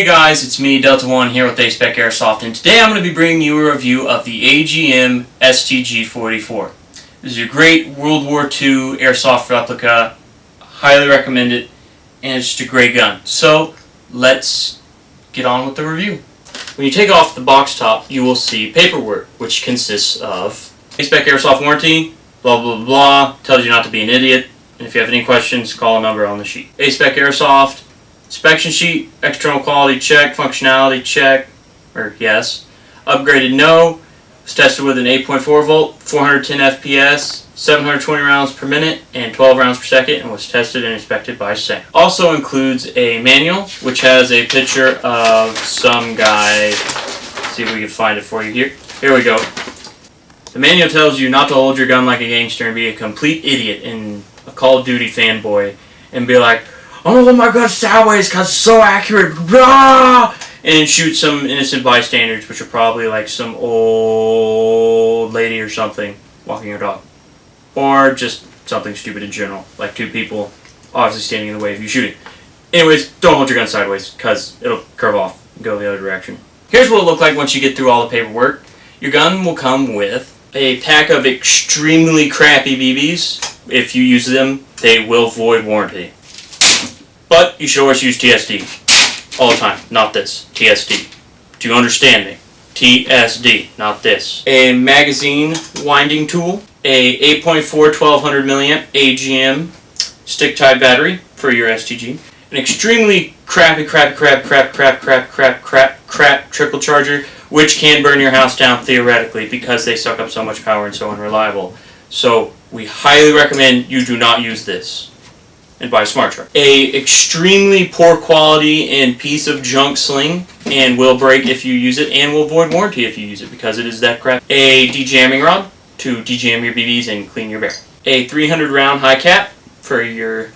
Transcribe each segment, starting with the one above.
guys, it's me, Delta One, here with A-Spec Airsoft, and today I'm going to be bringing you a review of the AGM STG 44. This is a great World War II airsoft replica. Highly recommend it, and it's just a great gun. So, let's get on with the review. When you take off the box top, you will see paperwork, which consists of A-Spec Airsoft warranty, blah blah blah, tells you not to be an idiot, and if you have any questions, call a number on the sheet. A-Spec Airsoft inspection sheet, external quality check, functionality check, or yes. Upgraded no. Was tested with an 8.4 volt, 410 FPS, 720 rounds per minute, and 12 rounds per second, and was tested and inspected by SAM. Also includes a manual, which has a picture of some guy. Let's see if we can find it for you here. Here we go. The manual tells you not to hold your gun like a gangster and be a complete idiot and a Call of Duty fanboy and be like, I'm gonna hold my gun sideways because it's so accurate, blah! And shoot some innocent bystanders, which are probably like some old lady or something walking her dog. Or just something stupid in general, like two people obviously standing in the way of you shooting. Anyways, don't hold your gun sideways because it'll curve off and go the other direction. Here's what it'll look like once you get through all the paperwork. Your gun will come with a pack of extremely crappy BBs. If you use them, they will void warranty. But you should always use TSD. All the time. Not this. TSD. Do you understand me? TSD. Not this. A magazine winding tool. A 8.4 1200 milliamp AGM stick-type battery for your STG. An extremely crappy trickle charger, which can burn your house down theoretically because they suck up so much power and so unreliable. So we highly recommend you do not use this. And buy a smart truck. A extremely poor quality and piece of junk sling and will break if you use it and will void warranty if you use it because it is that crap. A dejamming rod to dejam your BBs and clean your barrel. A 300 round high cap for your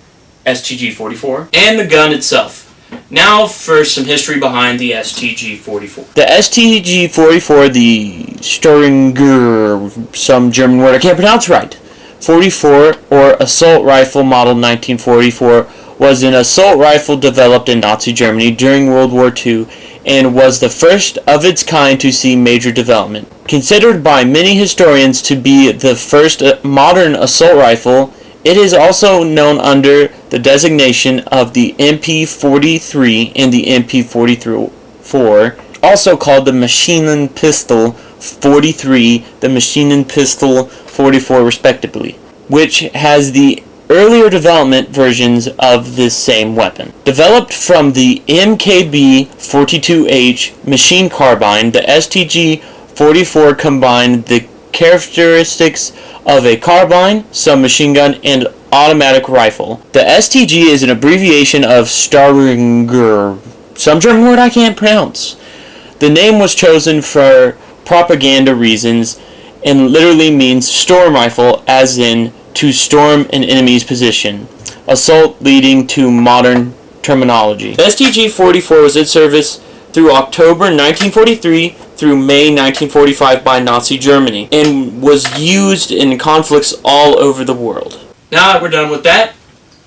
STG 44 and the gun itself. Now for some history behind the STG 44. The STG 44, the Sturringer, some German word I can't pronounce right. 44, or assault rifle model 1944, was an assault rifle developed in Nazi Germany during World War II and was the first of its kind to see major development. Considered by many historians to be the first modern assault rifle, it is also known under the designation of the MP43 and the MP44, also called the Machine Pistol 43, the Machine Pistol 44 respectively, which has the earlier development versions of this same weapon. Developed from the MKB-42H machine carbine, the STG-44 combined the characteristics of a carbine, submachine gun, and automatic rifle. The STG is an abbreviation of Sturringer, some German word I can't pronounce. The name was chosen for propaganda reasons and literally means storm rifle, as in to storm an enemy's position. Assault leading to modern terminology. The STG-44 was in service through October 1943 through May 1945 by Nazi Germany and was used in conflicts all over the world. Now that we're done with that,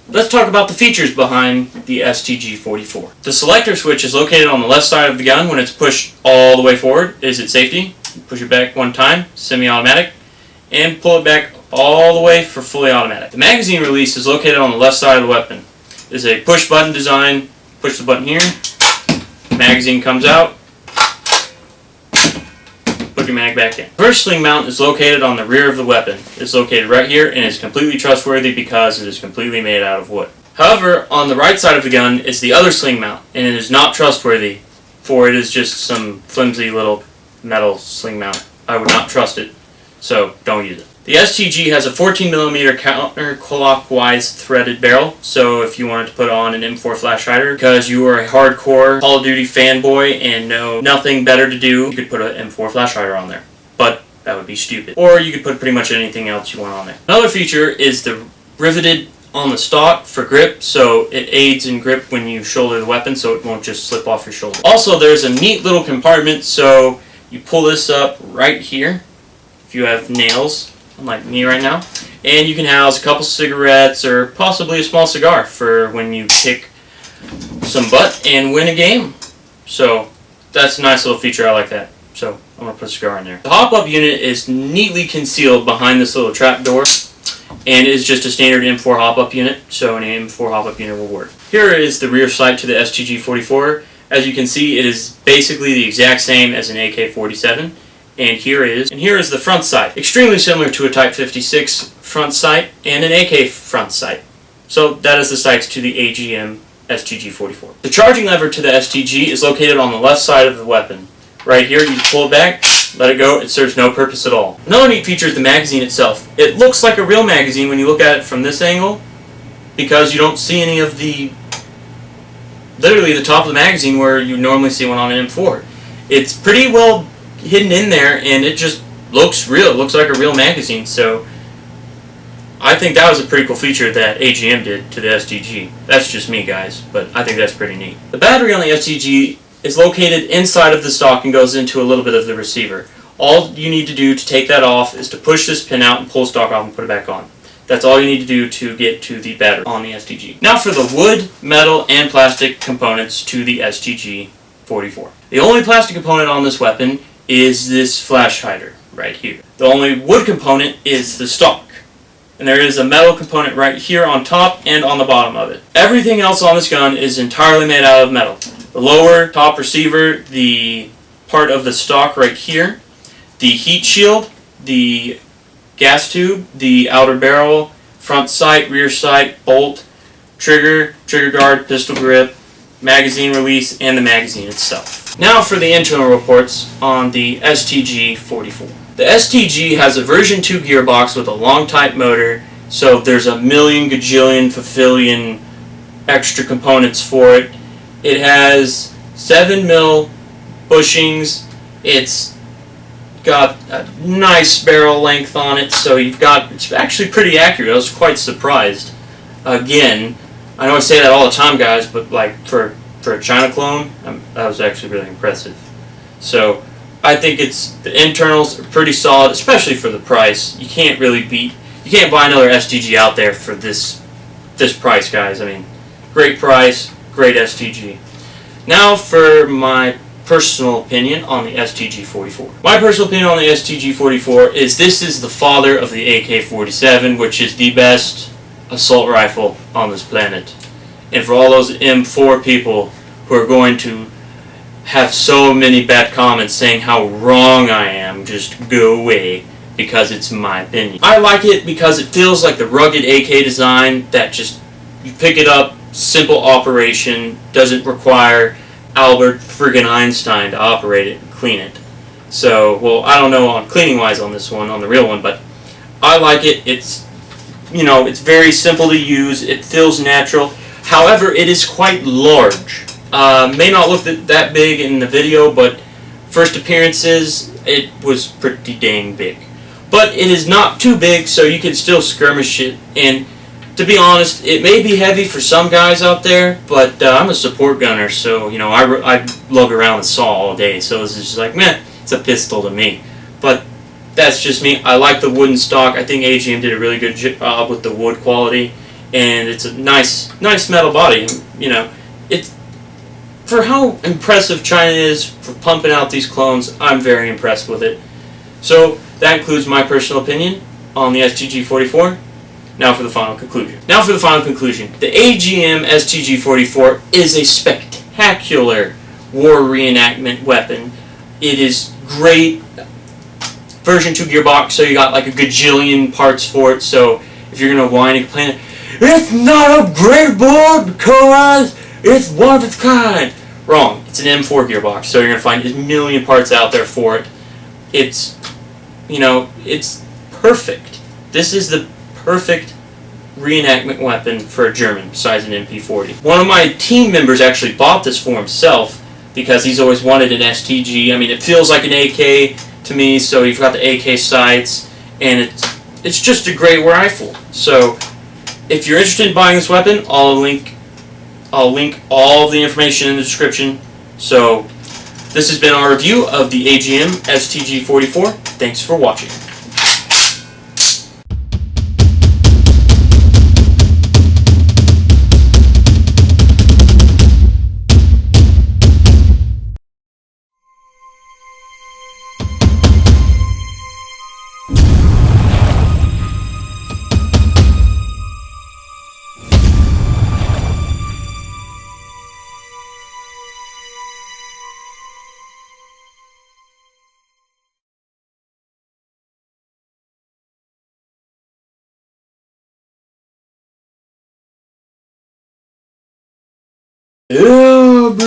let's talk about the features behind the STG-44. The selector switch is located on the left side of the gun when it's pushed all the way forward. Is it safety? Push it back one time, semi-automatic, and pull it back all the way for fully automatic. The magazine release is located on the left side of the weapon. It is a push button design. Push the button here, magazine comes out, put your mag back in. The first sling mount is located on the rear of the weapon. It's located right here and is completely trustworthy because it is completely made out of wood. However, on the right side of the gun is the other sling mount, and it is not trustworthy, for it is just some flimsy little metal sling mount. I would not trust it, so don't use it. The STG has a 14mm counterclockwise threaded barrel, so if you wanted to put on an M4 flash hider because you are a hardcore Call of Duty fanboy and know nothing better to do, you could put an M4 flash hider on there. But that would be stupid. Or you could put pretty much anything else you want on there. Another feature is the riveted on the stock for grip, so it aids in grip when you shoulder the weapon so it won't just slip off your shoulder. Also, there's a neat little compartment, so you pull this up right here if you have nails, unlike me right now, and you can house a couple cigarettes or possibly a small cigar for when you kick some butt and win a game. So that's a nice little feature. I like that. So I'm going to put a cigar in there. The hop-up unit is neatly concealed behind this little trap door, and is just a standard M4 hop-up unit, so an M4 hop-up unit will work. Here is the rear sight to the STG-44. As you can see, it is basically the exact same as an AK-47, and here is the front sight. Extremely similar to a Type 56 front sight and an AK front sight. So that is the sights to the AGM STG-44. The charging lever to the STG is located on the left side of the weapon. Right here, you pull it back, let it go, it serves no purpose at all. Another neat feature is the magazine itself. It looks like a real magazine when you look at it from this angle, because you don't see any of literally the top of the magazine where you normally see one on an M4. It's pretty well hidden in there, and it just looks real. It looks like a real magazine, so I think that was a pretty cool feature that AGM did to the STG. That's just me, guys, but I think that's pretty neat. The battery on the STG is located inside of the stock and goes into a little bit of the receiver. All you need to do to take that off is to push this pin out and pull the stock off and put it back on. That's all you need to do to get to the battery on the STG. Now for the wood, metal, and plastic components to the STG-44. The only plastic component on this weapon is this flash hider right here. The only wood component is the stock. And there is a metal component right here on top and on the bottom of it. Everything else on this gun is entirely made out of metal. The lower top receiver, the part of the stock right here, the heat shield, the gas tube, the outer barrel, front sight, rear sight, bolt, trigger, trigger guard, pistol grip, magazine release, and the magazine itself. Now for the internal reports on the STG-44. The STG has a version 2 gearbox with a long type motor, so there's a million gajillion fafillion extra components for it. It has 7mm bushings. It's got a nice barrel length on it, so it's actually pretty accurate. I was quite surprised. Again, I know I say that all the time, guys, but like for a China clone, that was actually really impressive. So I think the internals are pretty solid, especially for the price. You can't buy another STG out there for this price, guys. I mean, great price, great STG. Now for my personal opinion on the STG-44. My personal opinion on the STG-44 is this is the father of the AK-47, which is the best assault rifle on this planet. And for all those M4 people who are going to have so many bad comments saying how wrong I am, just go away, because it's my opinion. I like it because it feels like the rugged AK design that just, you pick it up, simple operation, doesn't require Albert friggin' Einstein to operate it and clean it. So, well, I don't know on cleaning wise on this one, on the real one, but I like it. It's, it's very simple to use. It feels natural. However, it is quite large. May not look that big in the video, but first appearances, it was pretty dang big. But it is not too big, so you can still skirmish it. And to be honest, it may be heavy for some guys out there, but I'm a support gunner, so I lug around with saw all day. So it's just like, meh, it's a pistol to me. But that's just me. I like the wooden stock. I think AGM did a really good job with the wood quality, and it's a nice metal body. It's for how impressive China is for pumping out these clones. I'm very impressed with it. So that includes my personal opinion on the STG-44. Now for the final conclusion. The AGM STG-44 is a spectacular war reenactment weapon. It is great. Version 2 gearbox, so you got like a gajillion parts for it, so if you're going to whine and complain, it's not upgradable because it's one of its kind. Wrong. It's an M4 gearbox, so you're going to find a million parts out there for it. It's, it's perfect. This is the perfect reenactment weapon for a German, besides an MP40. One of my team members actually bought this for himself because he's always wanted an STG. I mean, it feels like an AK to me, so you've got the AK sights, and it's just a great rifle. So if you're interested in buying this weapon, I'll link all of the information in the description. So this has been our review of the AGM STG-44. Thanks for watching.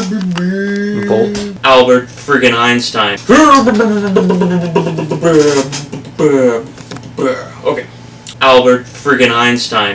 Volt. Albert friggin' Einstein. Okay. Albert friggin' Einstein.